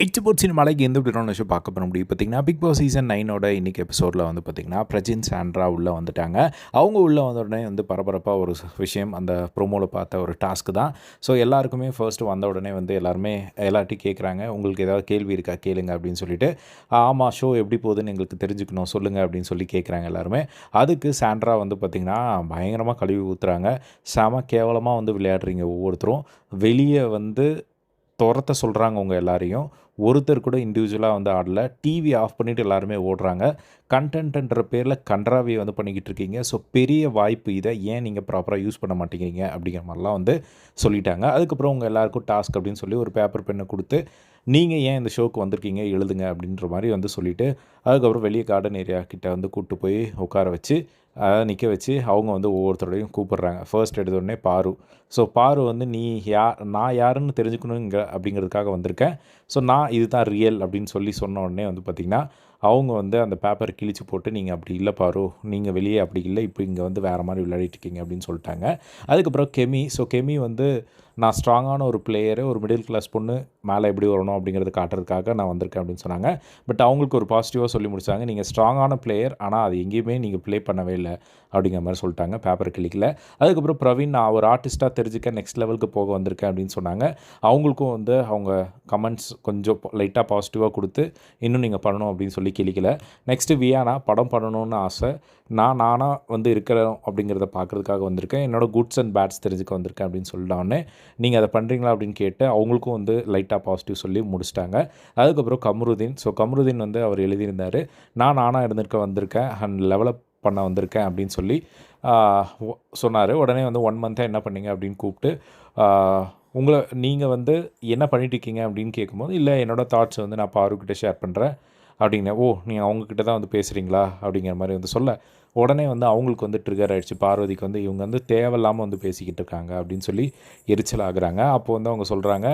It's about சினிமாலைக்கு எந்த விதமான show பார்க்க போகிற முடியும் பார்த்தீங்கன்னா, பிக் பாஸ் சீசன் 9ஓட இன்றைக்கி எபிசோடில் வந்து பார்த்திங்கன்னா, பிரஜின் சாண்ட்ரா உள்ளே வந்துட்டாங்க. அவங்க உள்ளே வந்த உடனே வந்து பரபரப்பாக ஒரு விஷயம் அந்த ப்ரோமோவில் பார்த்த ஒரு டாஸ்க்கு தான். ஸோ எல்லாருக்குமே ஃபர்ஸ்ட்டு வந்த உடனே வந்து எல்லாருமே எல்லார்ட்டையும் கேட்குறாங்க, உங்களுக்கு ஏதாவது கேள்வி இருக்கா கேளுங்க அப்படின்னு சொல்லிட்டு. ஆமாம், ஷோ எப்படி போகுதுன்னு எங்களுக்கு தெரிஞ்சுக்கணும் சொல்லுங்கள் அப்படின்னு சொல்லி கேட்குறாங்க எல்லாருமே. அதுக்கு சாண்ட்ரா வந்து பார்த்திங்கன்னா பயங்கரமாக கழுவி ஊற்றுறாங்க. செம கேவலமாக வந்து விளையாடுறீங்க ஒவ்வொருத்தரும். வெளியே வந்து துரத்த சொல்கிறாங்க உங்கள் எல்லாரையும். ஒருத்தர் கூட இண்டிவிஜுவலாக வந்து ஆடல. டிவி ஆஃப் பண்ணிவிட்டு எல்லாருமே ஓடுறாங்க. கண்டென்ட்ன்ற பேரில் கண்ட்ராவியை வந்து பண்ணிக்கிட்டு இருக்கீங்க. ஸோ பெரிய வாய்ப்பு இதை ஏன் நீங்கள் ப்ராப்பராக யூஸ் பண்ண மாட்டேங்கிறீங்க அப்படிங்கிற மாதிரிலாம் வந்து சொல்லிட்டாங்க. அதுக்கப்புறம் உங்கள் எல்லாருக்கும் டாஸ்க் அப்படின்னு சொல்லி ஒரு பேப்பர் பெண்ணை கொடுத்து, நீங்கள் ஏன் இந்த ஷோக்கு வந்திருக்கீங்க எழுதுங்க அப்படின்ற மாதிரி வந்து சொல்லிவிட்டு, அதுக்கப்புறம் வெளியே கார்டன் ஏரியா கிட்ட வந்து கூப்பிட்டு போய் உட்கார வச்சு நிற்க வச்சு அவங்க வந்து ஒவ்வொருத்தரோடையும் கூப்பிடுறாங்க. ஃபர்ஸ்ட் எடுத்தோடனே பாரு. ஸோ பாரு வந்து நீ நான் யாருன்னு தெரிஞ்சுக்கணுங்க அப்படிங்கிறதுக்காக வந்திருக்கேன். ஸோ நான் இதுதான் ரியல் அப்படின்னு சொல்லி சொன்ன உடனே வந்து பார்த்திங்கன்னா, அவங்க வந்து அந்த பேப்பரை கிழிச்சு போட்டு, நீங்கள் அப்படி இல்லை பாரு, நீங்கள் வெளியே அப்படி இல்லை, இப்போ இங்கே வந்து வேறு மாதிரி விளையாடிட்டுருக்கீங்க அப்படின்னு சொல்லிட்டாங்க. அதுக்கப்புறம் கெமி. ஸோ கெமி வந்து நான் ஸ்ட்ராங்கான ஒரு பிளேயரு, ஒரு மிடில் கிளாஸ் பொண்ணு மேலே எப்படி வரணும் அப்படிங்கிறத காட்டுறதுக்காக நான் வந்திருக்கேன் அப்படின்னு சொன்னாங்க. பட் அவங்களுக்கு ஒரு பாசிட்டிவாக சொல்லி முடிச்சாங்க. நீங்கள் ஸ்ட்ராங்கான பிளேயர், ஆனால் அது எங்கேயுமே நீங்கள் ப்ளே பண்ணவே இல்லை அப்படிங்கிற மாதிரி சொல்லிட்டாங்க. பேப்பர் கிளிக்கில். அதுக்கப்புறம் பிரவீன், நான் ஒரு ஆர்டிஸ்ட்டாக தெரிஞ்சுக்க நெக்ஸ்ட் லெவலுக்கு போக வந்திருக்கேன் அப்படின்னு சொன்னாங்க. அவங்களுக்கும் வந்து அவங்க கமெண்ட்ஸ் கொஞ்சம் லைட்டாக பாசிட்டிவாக கொடுத்து, இன்னும் நீங்கள் பண்ணணும் அப்படின்னு சொல்லி கிளிக்கல. நெக்ஸ்ட்டு வியானா, படம் பண்ணணும்னு ஆசை. நானாக வந்து இருக்கிறோம் அப்படிங்கிறத பார்க்குறதுக்காக வந்திருக்கேன். என்னோடய குட்ஸ் அண்ட் பேட்ஸ் தெரிஞ்சுக்க வந்திருக்கேன் அப்படின்னு சொல்லிட்டோன்னே, நீங்கள் அதை பண்ணுறீங்களா அப்படின்னு கேட்டு அவங்களுக்கும் வந்து லைட்டாக பாசிட்டிவ் சொல்லி முடிச்சிட்டாங்க. அதுக்கப்புறம் கமருதீன். ஸோ கமருதீன் வந்து அவர் எழுதியிருந்தார், நானாக இருந்திருக்க வந்திருக்கேன் அண்ட் டெவலப் பண்ண வந்திருக்கேன் அப்படின்னு சொல்லி சொன்னார். உடனே வந்து 1 மந்த்தாக என்ன பண்ணீங்க அப்படின்னு கூப்பிட்டு, நீங்கள் வந்து என்ன பண்ணிட்டுருக்கீங்க அப்படின்னு கேட்கும்போது, இல்லை என்னோடய தாட்ஸ் வந்து நான் பாருக்கிட்ட ஷேர் பண்ணுறேன் அப்படின்னேன். ஓ, நீங்கள் அவங்கக்கிட்ட தான் வந்து பேசுகிறீங்களா அப்படிங்கிற மாதிரி வந்து சொல்ல, உடனே வந்து அவங்களுக்கு வந்து ட்ரிகர் ஆகிடுச்சு. பார்வதிக்கு வந்து இவங்க வந்து தேவையில்லாமல் வந்து பேசிக்கிட்டு இருக்காங்க அப்படின்னு சொல்லி எரிச்சல் ஆகுறாங்க. அப்போ வந்து அவங்க சொல்கிறாங்க,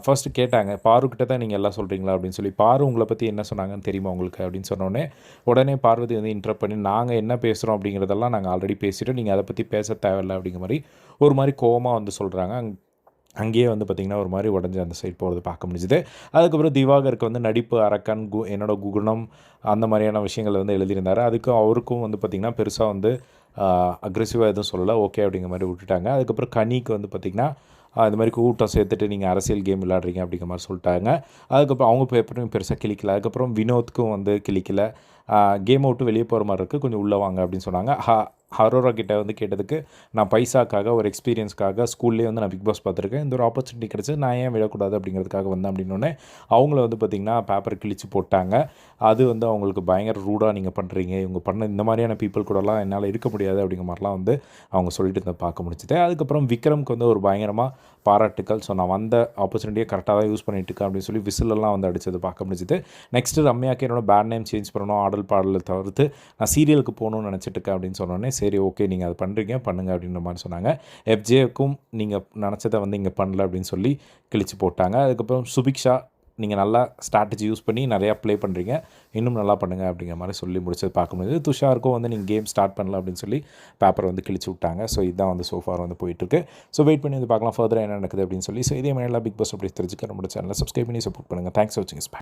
ஃபர்ஸ்ட்டு கேட்டாங்க, பாருக்கிட்ட தான் நீங்கள் எல்லாம் சொல்கிறீங்களா அப்படின்னு சொல்லி. பாரு உங்களை பற்றி என்ன சொன்னாங்கன்னு தெரியுமா உங்களுக்கு அப்படின்னு சொன்னோடனே, உடனே பார்வதி வந்து இன்டரப்ட் பண்ணி, நாங்கள் என்ன பேசுகிறோம் அப்படிங்கிறதெல்லாம் நாங்கள் ஆல்ரெடி பேசிவிட்டு நீங்கள் அதை பற்றி பேச தேவையில்லை அப்படிங்கிற மாதிரி ஒரு மாதிரி கோவமாக வந்து சொல்கிறாங்க. அங்கேயே வந்து பார்த்திங்கன்னா ஒரு மாதிரி உடஞ்சி அந்த சைட் போகிறது பார்க்க முடிஞ்சுது. அதுக்கப்புறம் திவாகருக்கு வந்து நடிப்பு அரக்கன் என்னோடய குணம் அந்த மாதிரியான விஷயங்கள் வந்து எழுதியிருந்தார். அதுக்கும் அவருக்கும் வந்து பார்த்திங்கன்னா பெருசாக வந்து அக்ரெசிவாக எதுவும் சொல்லலை, ஓகே அப்படிங்கிற மாதிரி விட்டுட்டாங்க. அதுக்கப்புறம் கனிக்கு வந்து பார்த்திங்கன்னா இந்த மாதிரி கூட்டம் சேர்த்துட்டு நீங்கள் அரசியல் கேம் விளையாடுறீங்க அப்படிங்கிற மாதிரி சொல்லிட்டாங்க. அதுக்கப்புறம் அவங்க பேப்பரையும் பெருசாக கிளிக்கல. அதுக்கப்புறம் வினோத்துக்கும் வந்து கிளிக்கல. கேம் விட்டு வெளியே போகிற மாதிரி இருக்குது, கொஞ்சம் உள்ளே வாங்க அப்படின்னு சொன்னாங்க. ஹரோரா கிட்ட வந்து கேட்டதுக்கு, நான் பைசாக்காக ஒரு எக்ஸ்பீரியன்ஸ்க்காக ஸ்கூல்லேயே வந்து நான் பிக் பாஸ் பார்த்துருக்கேன், இந்த ஒரு ஆப்பர்ச்சுனிட்டி கிடச்சி நான் ஏன் விடக்கூடாது அப்படிங்கிறதுக்காக வந்தேன் அப்படின்னோடனே அவங்கள வந்து பார்த்திங்கன்னா பேப்பர் கிழிச்சு போட்டாங்க. அது வந்து அவங்களுக்கு பயங்கர ரூடாக நீங்கள் பண்ணுறீங்க, இவங்க பண்ண இந்த மாதிரியான பீப்புள் கூடலாம் என்னால் இருக்க முடியாது அப்படிங்கிற மாதிரிலாம் வந்து அவங்க சொல்லிட்டு இருந்த பார்க்க முடிச்சுது. அதுக்கப்புறம் விக்ரம்க்கு வந்து ஒரு பயங்கரமாக பாராட்டுக்கள். ஸோ நான் வந்த ஆப்பர்ச்சுனிட்டியை கரெக்டாக தான் யூஸ் பண்ணிட்டுருக்கேன் அப்படின்னு சொல்லி விசிலெல்லாம் வந்து அடித்தது பார்க்க முடிஞ்சுது. நெக்ஸ்ட்டு ரம்யாவுக்கு என்னோட பேட் நேம் சேஞ்ச் பண்ணணும், ஆடல் பாடலை தவிர்த்து நான் சீரியலுக்கு போகணும்னு நினச்சிட்ருக்கேன் அப்படின்னு சொன்னோடனே, சரி ஓகே நீங்கள் அதை பண்ணுங்கள் அப்படின்ற மாதிரி சொன்னாங்க. எஃப்ஜேக்கும் நீங்கள் நினச்சதை வந்து இங்கே பண்ணல அப்படின்னு சொல்லி கிழிச்சு போட்டாங்க. அதுக்கப்புறம் சுபிக்ஷா, நீங்கள் நல்லா ஸ்ட்ராட்டஜி யூஸ் பண்ணி நிறையா ப்ளே பண்ணுறீங்க, இன்னும் நல்லா பண்ணுங்கள் அப்படிங்கிற மாதிரி சொல்லி முடிச்சது பார்க்க முடியுது. துஷாருக்கும் வந்து நீங்கள் கேம் ஸ்டார்ட் பண்ணல அப்படின்னு சொல்லி பேப்பரை வந்து கிழிச்சு விட்டாங்க. ஸோ இதுதான் வந்து சோஃபார் வந்து போயிட்டுருக்கு. ஸோ வெயிட் பண்ணி வந்து பார்க்கலாம் ஃபர்தராக என்ன நடக்குது அப்படின்னு சொல்லி. ஸோ இதே மாதிரி எல்லாம் பிக் பாஸ் அப்படி தெரிஞ்சுக்க நம்மளோட சேனலை சப்ஸ்கிரைப் பண்ணி சப்போர்ட் பண்ணுங்கள். தேங்க்ஸ் ஃபார் வாட்சிங்.